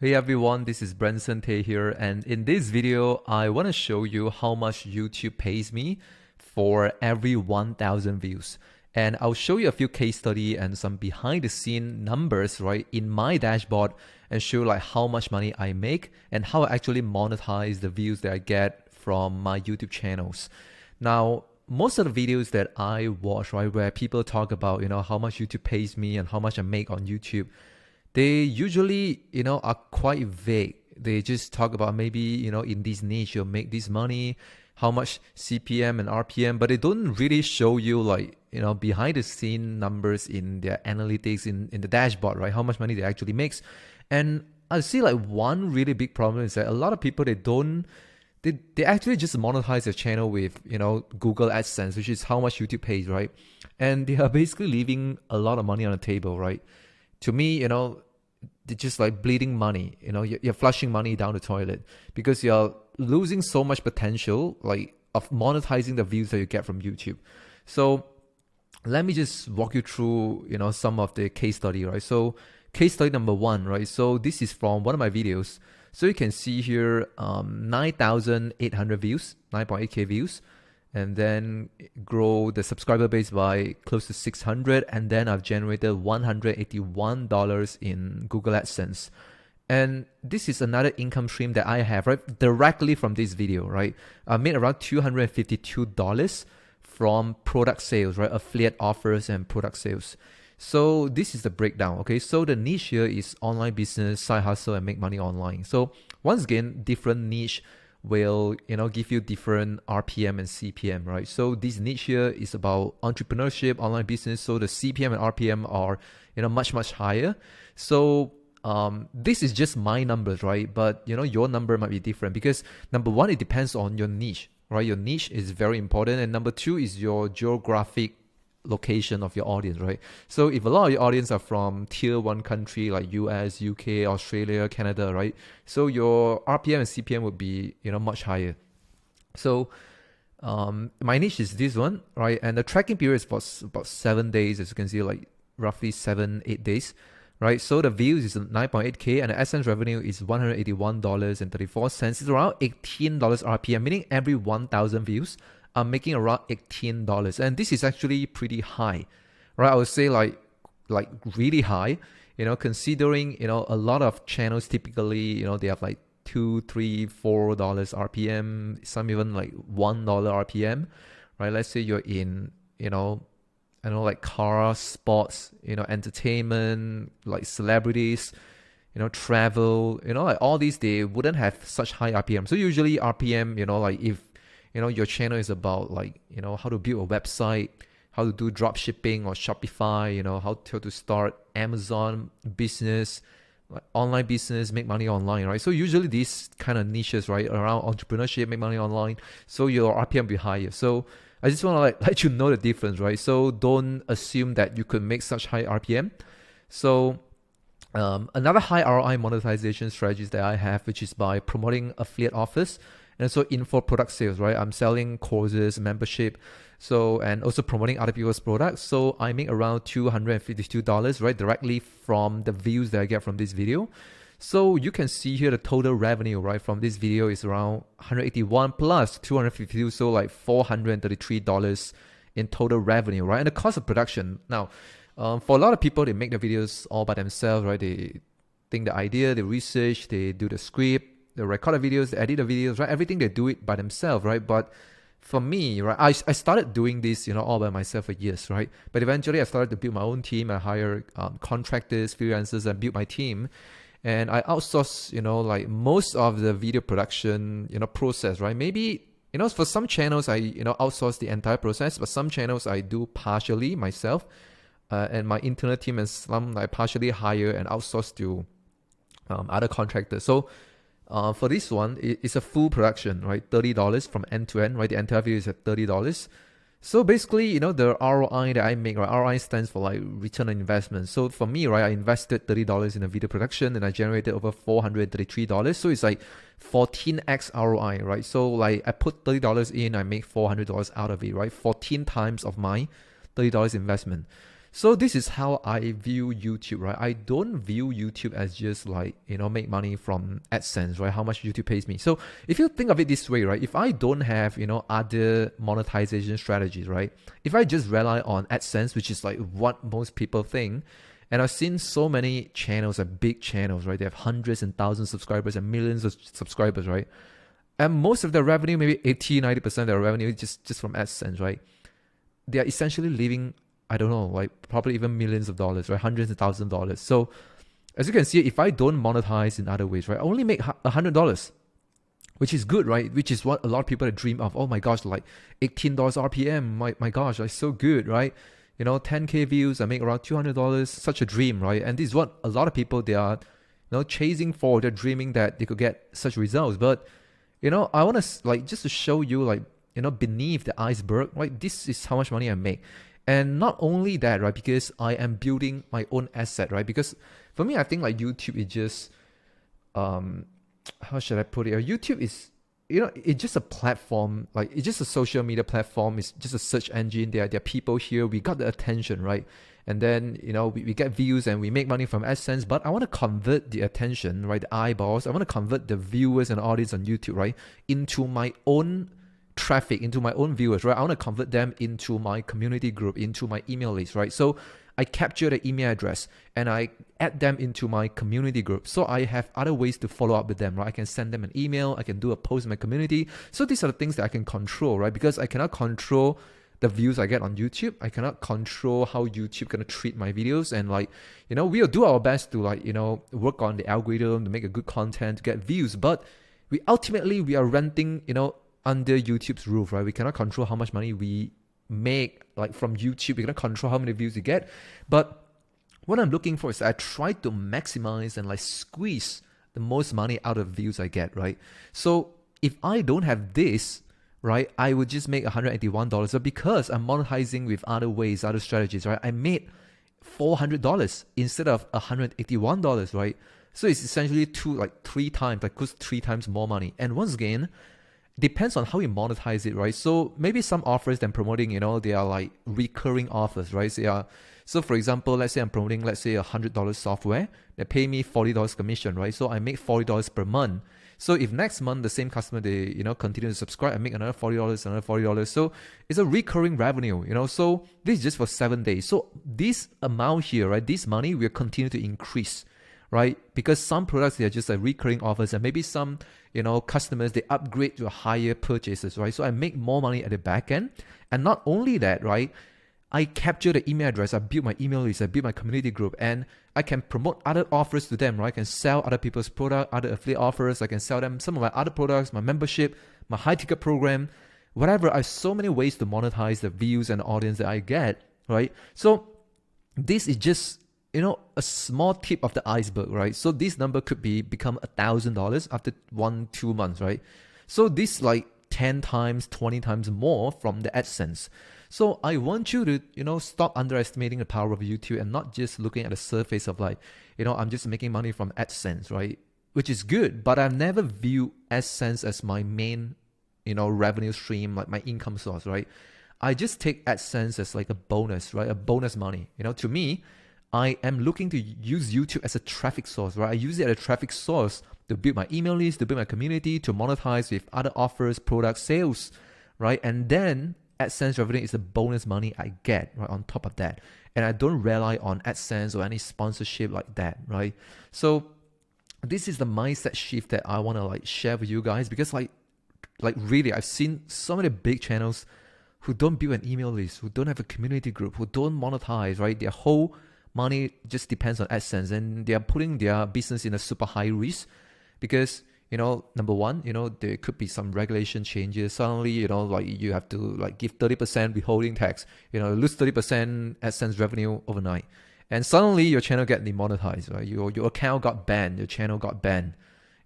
Hey everyone, this is Branson here, and in this video, I want to show you how much YouTube pays me for every 1,000 views. And I'll show you a few case study and some behind the scene numbers, right, in my dashboard and show like how much money I make and how I actually monetize the views that I get from my YouTube channels. Now, most of the videos that I watch, right, where people talk about, how much YouTube pays me and how much I make on YouTube, they usually, are quite vague. They just talk about maybe, in this niche, you'll make this money, how much CPM and RPM, but they don't really show you like, behind the scene numbers in their analytics in the dashboard, right? How much money they actually makes. And I see like one really big problem is that a lot of people, they actually just monetize their channel with, Google AdSense, which is how much YouTube pays, right? And they are basically leaving a lot of money on the table, right? To me, they're just like bleeding money. You're flushing money down the toilet because you're losing so much potential, like of monetizing the views that you get from YouTube. So let me just walk you through, some of the case study, right? So case study number one, right? So this is from one of my videos. So you can see here, 9,800 views, 9.8K views, and then grow the subscriber base by close to 600, and then I've generated $181 in Google AdSense. And this is another income stream that I have, right, directly from this video, right? I made around $252 from product sales, right, affiliate offers and product sales. So this is the breakdown, okay? So the niche here is online business, side hustle, and make money online. So once again, different niche will give you different RPM and CPM, right? So this niche here is about entrepreneurship, online business. So the CPM and RPM are much higher. So this is just my numbers, right? But your number might be different because number one, it depends on your niche, right? Your niche is very important, and number two is your geographic location of your audience, right? So if a lot of your audience are from tier one country like US, UK, Australia, Canada, right? So your RPM and CPM would be much higher. So my niche is this one, right? And the tracking period is about 7 days, as you can see, like roughly 7-8 days, right? So the views is 9.8K and the AdSense revenue is $181.34. It's around $18 RPM, meaning every 1,000 views I'm making around $18, and this is actually pretty high, right? I would say like really high, considering a lot of channels typically they have like $2, $3, $4 RPM, some even like $1 RPM, right? Let's say you're in I know like cars, sports, entertainment, like celebrities, travel, like all these, they wouldn't have such high RPM. So usually RPM, like if your channel is about like, how to build a website, how to do drop shipping or Shopify, how to start Amazon business, like online business, make money online, right? So usually these kind of niches, right, around entrepreneurship, make money online. So your RPM will be higher. So I just want to let you know the difference, right? So don't assume that you could make such high RPM. So another high ROI monetization strategies that I have, which is by promoting affiliate offers and also info product sales, right? I'm selling courses, membership, and also promoting other people's products. So I make around $252, right, directly from the views that I get from this video. So you can see here the total revenue, right, from this video is around 181 plus 252, so like $433 in total revenue, right? And the cost of production. Now, for a lot of people, they make the videos all by themselves, right? They think the idea, they research, they do the script, they record the videos, they edit the videos, right? Everything they do it by themselves, right? But for me, right, I started doing this, all by myself for years, right? But eventually I started to build my own team. I hire contractors, freelancers, and build my team. And I outsource, like most of the video production, process, right? Maybe, for some channels, I, outsource the entire process, but some channels I do partially myself. And my internal team and some I partially hire and outsource to other contractors. So for this one, it's a full production, right? $30 from end to end, right? The entire video is at $30. So basically, the ROI that I make, right? ROI stands for like return on investment. So for me, right, I invested $30 in a video production and I generated over $433. So it's like 14x ROI, right? So like I put $30 in, I make $400 out of it, right? 14 times of my $30 investment. So this is how I view YouTube, right? I don't view YouTube as just like, make money from AdSense, right? How much YouTube pays me. So if you think of it this way, right? If I don't have, other monetization strategies, right? If I just rely on AdSense, which is like what most people think, and I've seen so many channels and big channels, right? They have hundreds and thousands of subscribers and millions of subscribers, right? And most of their revenue, maybe 80-90% of their revenue is just from AdSense, right? They are essentially living, I don't know, like probably even millions of dollars, right? Hundreds of thousands of dollars. So as you can see, if I don't monetize in other ways, right, I only make $100, which is good, right? Which is what a lot of people dream of. Oh my gosh, like $18 RPM. My gosh, like so good, right? 10K views, I make around $200. Such a dream, right? And this is what a lot of people, they are, chasing for. They're dreaming that they could get such results. But, I want to like just to show you like, beneath the iceberg, right? This is how much money I make. And not only that, right? Because I am building my own asset, right? Because for me, I think like YouTube is just, how should I put it? YouTube is, it's just a platform, like it's just a social media platform. It's just a search engine. There are people here. We got the attention, right? And then, we get views and we make money from AdSense, but I want to convert the attention, right? The eyeballs. I want to convert the viewers and audience on YouTube, right? Into my own traffic, into my own viewers, right? I want to convert them into my community group, into my email list, right? So I capture the email address and I add them into my community group. So I have other ways to follow up with them, right? I can send them an email. I can do a post in my community. So these are the things that I can control, right? Because I cannot control the views I get on YouTube. I cannot control how YouTube gonna treat my videos. And like, we'll do our best to like, work on the algorithm to make a good content, to get views. But we are renting, under YouTube's roof, right? We cannot control how much money we make like from YouTube. We cannot control how many views you get. But what I'm looking for is I try to maximize and like squeeze the most money out of views I get, right? So if I don't have this, right, I would just make $181. But because I'm monetizing with other ways, other strategies, right, I made $400 instead of $181, right? So it's essentially three times more money. And once again, depends on how you monetize it, right? So maybe some offers that I'm promoting, they are like recurring offers, right? So for example, let's say I'm promoting, let's say $100 software, they pay me $40 commission, right? So I make $40 per month. So if next month the same customer, they continue to subscribe, I make another $40, another $40. So it's a recurring revenue, So this is just for 7 days. So this amount here, right? This money will continue to increase, right? Because some products, they are just like recurring offers, and maybe some, customers, they upgrade to higher purchases, right? So I make more money at the back end. And not only that, right? I capture the email address, I build my email list, I build my community group, and I can promote other offers to them, right? I can sell other people's product, other affiliate offers. I can sell them some of my other products, my membership, my high ticket program, whatever. I have so many ways to monetize the views and the audience that I get, right? So this is just, a small tip of the iceberg, right? So this number could become $1,000 after 1-2 months, right? So this like 10 times, 20 times more from the AdSense. So I want you to, stop underestimating the power of YouTube and not just looking at the surface of like, I'm just making money from AdSense, right? Which is good, but I've never viewed AdSense as my main, revenue stream, like my income source, right? I just take AdSense as like a bonus, right? A bonus money. To me, I am looking to use YouTube as a traffic source, right? I use it as a traffic source to build my email list, to build my community, to monetize with other offers, product sales, right? And then AdSense revenue is the bonus money I get, right, on top of that. And I don't rely on AdSense or any sponsorship like that, right? So this is the mindset shift that I want to like share with you guys, because like really, I've seen so many big channels who don't build an email list, who don't have a community group, who don't monetize, right? Their whole money just depends on AdSense, and they are putting their business in a super high risk because, number one, there could be some regulation changes. Suddenly, like you have to like give 30% withholding tax, lose 30% AdSense revenue overnight. And suddenly your channel get demonetized, right? Your account got banned, your channel got banned.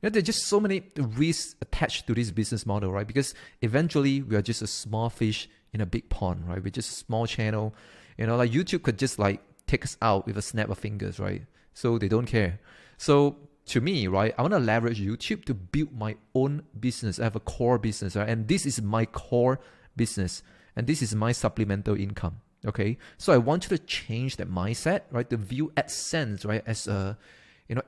There's just so many risks attached to this business model, right? Because eventually we are just a small fish in a big pond, right? We're just a small channel. Like YouTube could just like take us out with a snap of fingers, right? So they don't care. So to me, right, I want to leverage YouTube to build my own business. I have a core business, right? And this is my core business. And this is my supplemental income. Okay, so I want you to change that mindset, right? To view AdSense, right, as a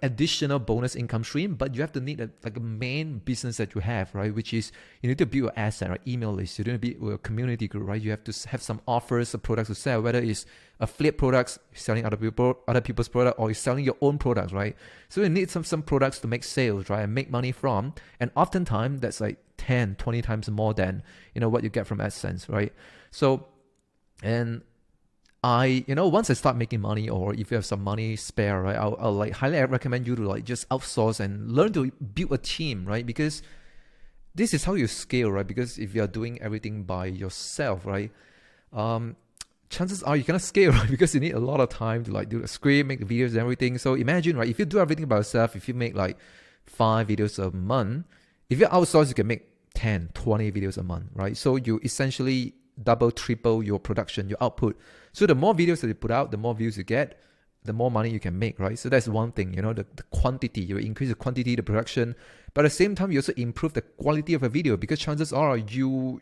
additional bonus income stream, but you have to need a main business that you have, right? Which is you need to build an asset, right? Email list. You need to build a community group, right? You have to have some offers of products to sell, whether it's affiliate products, selling other people's product, or you're selling your own products, right? So you need some products to make sales, right, and make money from. And oftentimes that's like 10, 20 times more than what you get from AdSense, right? So, and once I start making money, or if you have some money spare, right, I'll like highly recommend you to like just outsource and learn to build a team, right? Because this is how you scale, right? Because if you're doing everything by yourself, right, chances are you cannot scale, right? Because you need a lot of time to like do the script, make the videos and everything. So imagine, right, if you do everything by yourself, if you make like 5 videos a month, if you outsource, you can make 10, 20 videos a month, right? So you essentially double, triple your production, your output. So the more videos that you put out, the more views you get, the more money you can make, right? So that's one thing, the quantity, you increase the quantity, the production, but at the same time, you also improve the quality of a video, because chances are you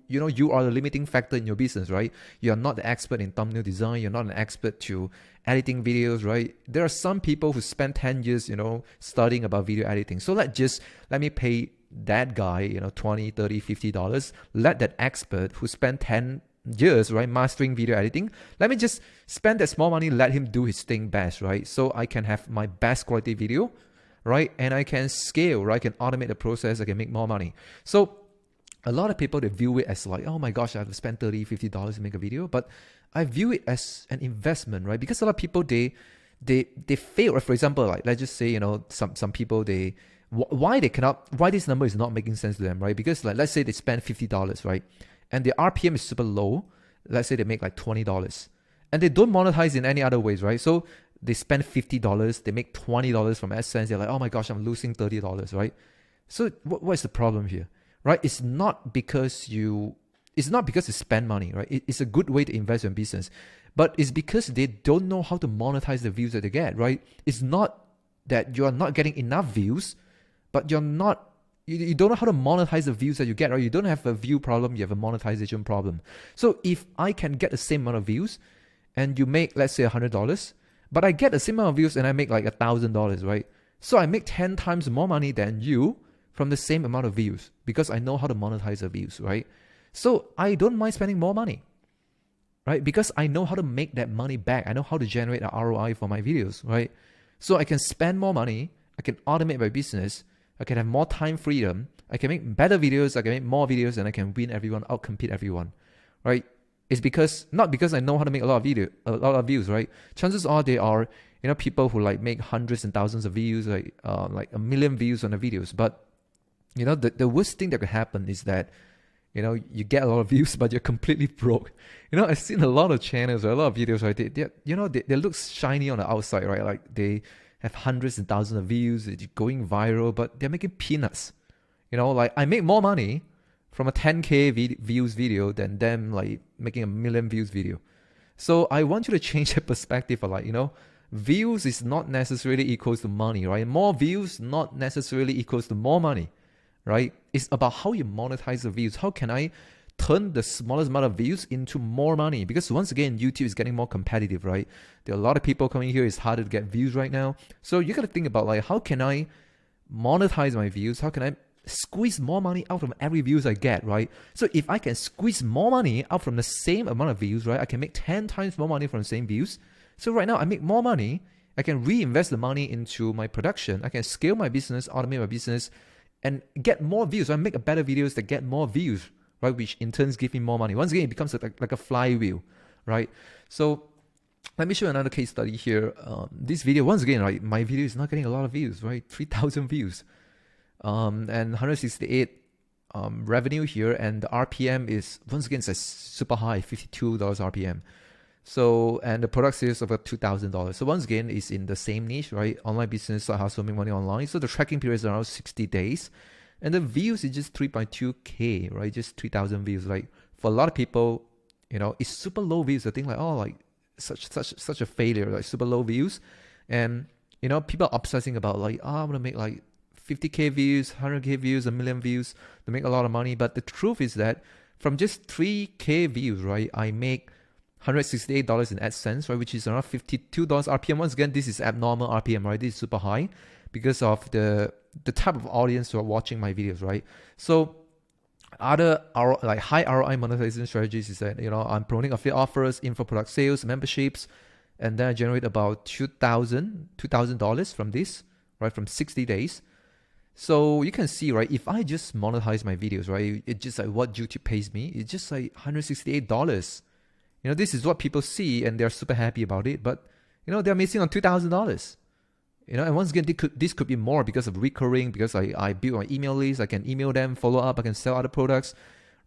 are the limiting factor in your business, right? You're not the expert in thumbnail design. You're not an expert to editing videos, right? There are some people who spend 10 years, studying about video editing. So let me pay that guy, $20, $30, $50. Let that expert who spent 10 years, right, mastering video editing, let me just spend that small money, let him do his thing best, right? So I can have my best quality video, right? And I can scale, right? I can automate the process. I can make more money. So a lot of people, they view it as like, oh my gosh, I have to spend $30, $50 to make a video. But I view it as an investment, right? Because a lot of people, they fail. For example, like let's just say, some people, why this number is not making sense to them, right? Because like, let's say they spend $50, right? And the RPM is super low. Let's say they make like $20 and they don't monetize in any other ways, right? So they spend $50, they make $20 from AdSense. They're like, oh my gosh, I'm losing $30, right? So what is the problem here, right? It's not because you spend money, right? It's a good way to invest in business, but it's because they don't know how to monetize the views that they get, right? It's not that you're not getting enough views, but you don't know how to monetize the views that you get, right? You don't have a view problem, you have a monetization problem. So if I can get the same amount of views and you make, let's say $100, but I get the same amount of views and I make like $1,000, right? So I make 10 times more money than you from the same amount of views, because I know how to monetize the views, right? So I don't mind spending more money, right? Because I know how to make that money back. I know how to generate an ROI for my videos, right? So I can spend more money, I can automate my business, I can have more time freedom, I can make better videos, I can make more videos, and I can win everyone, outcompete everyone, right? It's not because I know how to make a lot of views, right? Chances are they are, people who like make hundreds and thousands of views, like 1 million views on the videos. But, the worst thing that could happen is that, you get a lot of views, but you're completely broke. I've seen a lot of channels or a lot of videos, right? They look shiny on the outside, right? Like they have hundreds and thousands of views, it's going viral, but they're making peanuts. Like I make more money from a 10K views video than them like making 1 million views video. So I want you to change the perspective of like, views is not necessarily equals to money, right? More views not necessarily equals to more money, right? It's about how you monetize the views. How can I turn the smallest amount of views into more money? Because once again, YouTube is getting more competitive, right? There are a lot of people coming here. It's harder to get views right now. So you got to think about like, how can I monetize my views? How can I squeeze more money out from every views I get, right? So if I can squeeze more money out from the same amount of views, right, I can make 10 times more money from the same views. So right now I make more money. I can reinvest the money into my production. I can scale my business, automate my business, and get more views. So I make better videos that get more views, right? Which in turn give me more money. Once again, it becomes like a flywheel, right? So let me show you another case study here. This video, once again, right, my video is not getting a lot of views, right? 3,000 views. And 168 revenue here, and the RPM is once again says super high, $52 RPM. So, and the product sales of $2,000. So once again, it's in the same niche, right? Online business, side hustle, make money online. So the tracking period is around 60 days, and the views is just 3.2K, right? Just 3,000 views. Like for a lot of people, it's super low views. They think like, oh, like such a failure, like super low views, and people are obsessing about like, oh, I'm gonna make like 50K views, 100K views, 1 million views to make a lot of money. But the truth is that from just 3K views, right, I make $168 in AdSense, right, which is around $52 RPM. Once again, this is abnormal RPM, right? This is super high because of the type of audience who are watching my videos, right? So other like high ROI monetization strategies is that, I'm promoting affiliate offers, info product sales, memberships, and then I generate about $2,000 from this, right, from 60 days. So you can see, right, if I just monetize my videos, right, it's just like what YouTube pays me. It's just like $168. This is what people see and they're super happy about it. But, they're missing on $2,000. And once again, this could be more because of recurring, because I build my email list. I can email them, follow up. I can sell other products,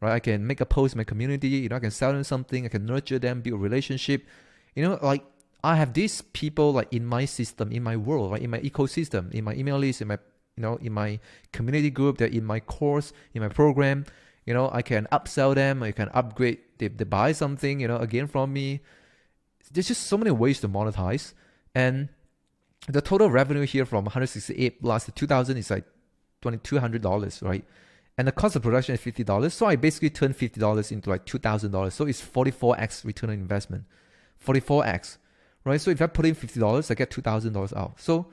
right? I can make a post in my community. I can sell them something. I can nurture them, build a relationship. Like I have these people like in my system, in my world, right? In my ecosystem, in my email list, in my in my community group, they're in my course, in my program. I can upsell them. I can upgrade. They buy something, again from me. There's just so many ways to monetize. And the total revenue here from 168 plus to 2,000 is like $2,200, right? And the cost of production is $50. So I basically turned $50 into like $2,000. So it's 44x return on investment. 44x, right? So if I put in $50, I get $2,000 out. So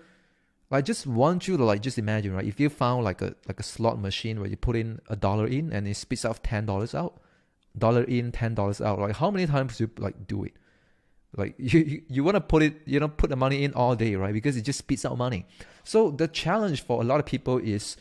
I just want you to like just imagine, right? If you found like a slot machine where you put in $1 in and it spits out $10 out, $1 in, $10 out, like how many times do you like do it? Like you want to put it, put the money in all day, right? Because it just spits out money. So the challenge for a lot of people is,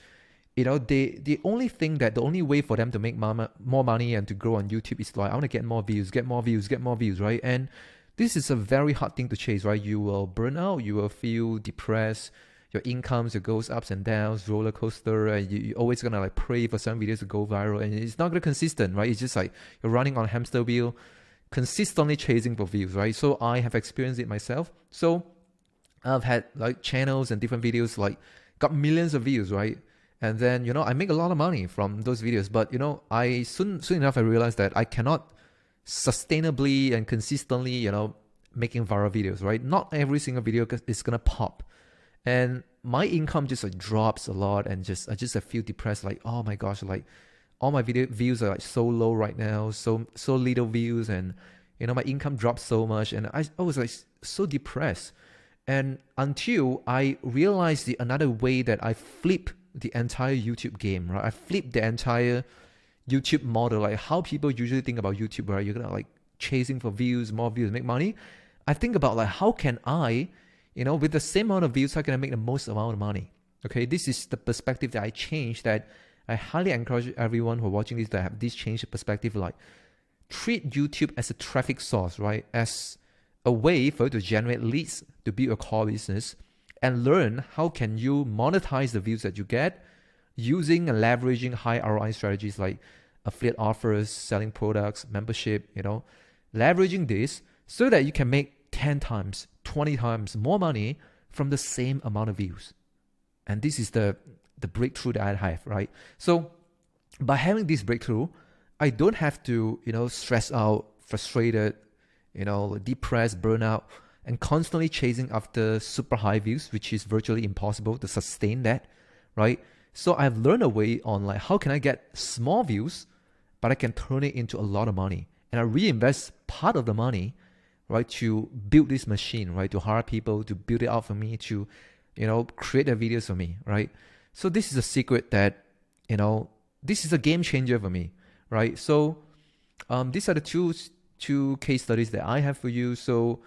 the only way for them to make more money and to grow on YouTube is like, I want to get more views, right? And this is a very hard thing to chase, right? You will burn out, you will feel depressed, your incomes, it goes ups and downs, roller coaster, and you're always gonna like pray for some videos to go viral, and it's not gonna consistent, right? It's just like you're running on a hamster wheel, consistently chasing for views, right? So I have experienced it myself. So I've had like channels and different videos like got millions of views, right? And then I make a lot of money from those videos, but I soon enough I realized that I cannot sustainably and consistently making viral videos, right? Not every single video is gonna pop, and my income just like drops a lot, and I just feel depressed, like, oh my gosh, like all my video views are like so low right now, so little views, and my income dropped so much, and I was like so depressed. And until I realized another way that I flip the entire YouTube game, right? I flip the entire YouTube model, like how people usually think about YouTube, right? You're gonna like chasing for views, more views, make money. I think about like, how can I, with the same amount of views, how can I make the most amount of money? Okay, this is the perspective that I changed, that I highly encourage everyone who are watching this to have this change of perspective. Like, treat YouTube as a traffic source, right? As a way for you to generate leads to build a core business, and learn how can you monetize the views that you get using and leveraging high ROI strategies like affiliate offers, selling products, membership, leveraging this so that you can make 10 times, 20 times more money from the same amount of views. And this is the breakthrough that I have, right? So by having this breakthrough, I don't have to, stress out, frustrated, depressed, burnout, and constantly chasing after super high views, which is virtually impossible to sustain that, right? So I've learned a way on like, how can I get small views, but I can turn it into a lot of money. And I reinvest part of the money, right, to build this machine, right, to hire people to build it out for me, to, create the videos for me, right? So this is a secret that, this is a game changer for me, right? So these are the two case studies that I have for you. So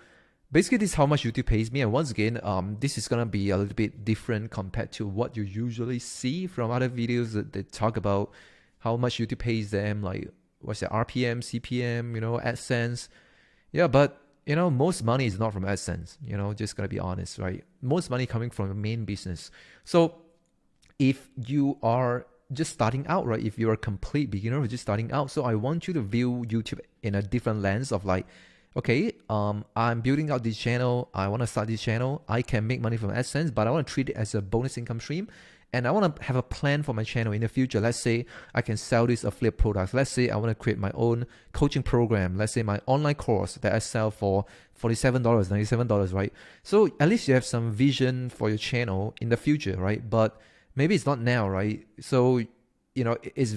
basically, this is how much YouTube pays me. And once again, this is going to be a little bit different compared to what you usually see from other videos that talk about how much YouTube pays them, like what's the RPM, CPM, AdSense. Yeah, but, most money is not from AdSense, just going to be honest, right? Most money coming from the main business. So if you are just starting out, right? If you're a complete beginner who's just starting out, so I want you to view YouTube in a different lens of like, okay, I'm building out this channel. I want to start this channel. I can make money from AdSense, but I want to treat it as a bonus income stream. And I want to have a plan for my channel in the future. Let's say I can sell these affiliate products. Let's say I want to create my own coaching program. Let's say my online course that I sell for $47, $97, right? So at least you have some vision for your channel in the future, right? But maybe it's not now, right? So, it's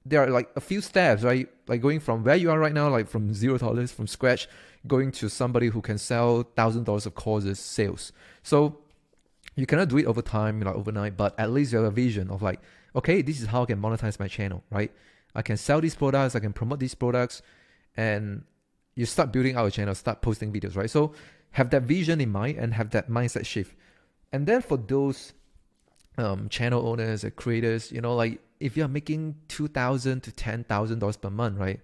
there are like a few steps, right? Like going from where you are right now, like from $0 from scratch, going to somebody who can sell $1,000 of courses sales. So you cannot do it over time, like overnight, but at least you have a vision of like, okay, this is how I can monetize my channel, right? I can sell these products, I can promote these products, and you start building out a channel, start posting videos, right? So have that vision in mind and have that mindset shift. And then for those channel owners and creators, like if you're making $2,000 to $10,000 per month, right?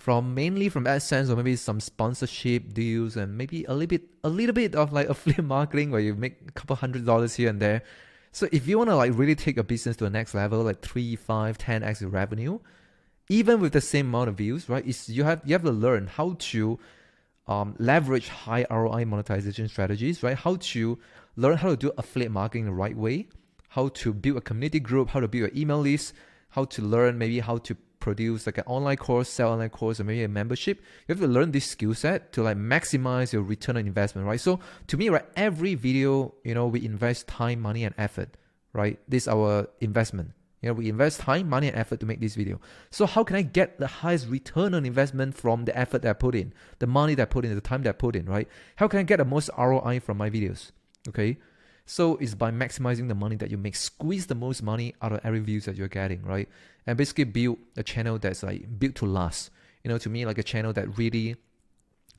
Mainly from AdSense or maybe some sponsorship deals and maybe a little bit of like affiliate marketing where you make a couple $100s here and there. So if you want to like really take a business to the next level, like 3, 5, 10x your revenue, even with the same amount of views, right? You have to learn how to leverage high ROI monetization strategies, right? How to learn how to do affiliate marketing the right way, how to build a community group, how to build an email list, how to learn maybe how to produce like an online course, sell online course, or maybe a membership. You have to learn this skill set to like maximize your return on investment, right? So to me, right, every video, we invest time, money, and effort, right? This is our investment. We invest time, money, and effort to make this video. So how can I get the highest return on investment from the effort that I put in, the money that I put in, the time that I put in, right? How can I get the most ROI from my videos? Okay. So it's by maximizing the money that you make, squeeze the most money out of every views that you're getting, right? And basically build a channel that's like built to last. To me, like a channel that really,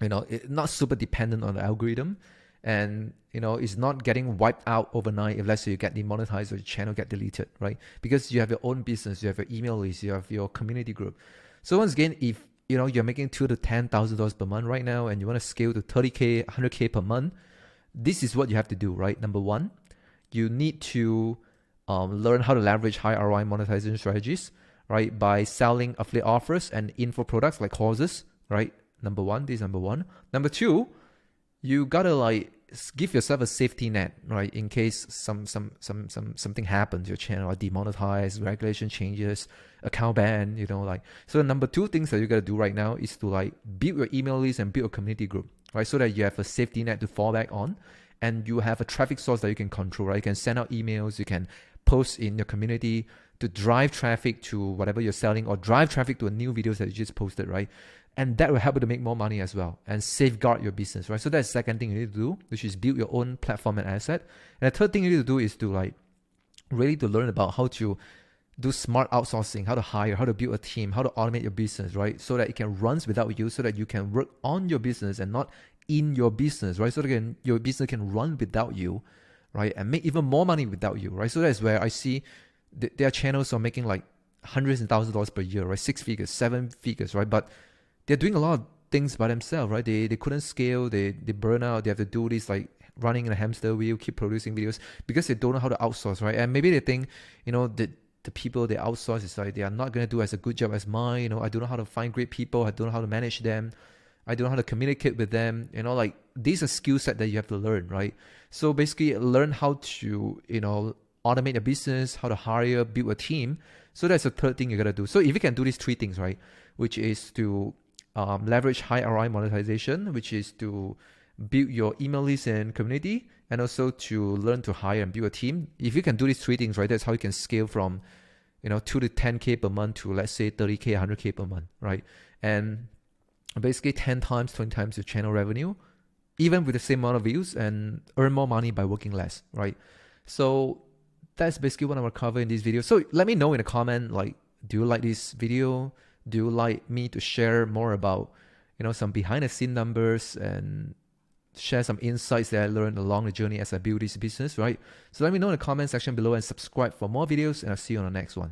not super dependent on the algorithm, and is not getting wiped out overnight if let's say you get demonetized or your channel get deleted, right? Because you have your own business, you have your email list, you have your community group. So once again, if you're making $2,000 to $10,000 per month right now, and you want to scale to 30K, 100K per month, this is what you have to do, right? Number one, you need to learn how to leverage high ROI monetization strategies, right? By selling affiliate offers and info products like courses, right? Number one, this is number one. Number two, you gotta like give yourself a safety net, right? In case something happens, your channel are demonetized, regulation changes, account ban, So number two things that you gotta do right now is to like build your email list and build a community group, right? So that you have a safety net to fall back on, and you have a traffic source that you can control, right? You can send out emails, you can post in your community to drive traffic to whatever you're selling, or drive traffic to a new videos that you just posted, right? And that will help you to make more money as well and safeguard your business, right? So that's the second thing you need to do, which is build your own platform and asset. And the third thing you need to do is to like really to learn about how to do smart outsourcing, how to hire, how to build a team, how to automate your business, right? So that it can run without you, so that you can work on your business and not in your business, right? So that your business can run without you, right? And make even more money without you, right? So that's where I see their channels are making like hundreds and thousands of dollars per year, right? 6 figures, 7 figures, right? But they're doing a lot of things by themselves, right? They couldn't scale, they burn out, they have to do this like running in a hamster wheel, keep producing videos because they don't know how to outsource, right? And maybe they think, the people they outsource is like they are not going to do as a good job as mine. I don't know how to find great people, I don't know how to manage them, I don't know how to communicate with them. Like these are skill set that you have to learn, right? So basically learn how to, automate a business, how to hire, build a team. So that's the third thing you got to do. So if you can do these three things, right, which is to leverage high ROI monetization, which is to build your email list and community, and also to learn to hire and build a team. If you can do these three things, right, that's how you can scale from 2 to 10K per month to let's say 30K, 100K per month, right? And basically 10 times, 20 times your channel revenue, even with the same amount of views, and earn more money by working less, right? So that's basically what I want to cover in this video. So let me know in a comment, like, do you like this video? Do you like me to share more about, some behind the scene numbers and share some insights that I learned along the journey as I build this business, right? So let me know in the comment section below and subscribe for more videos, and I'll see you on the next one.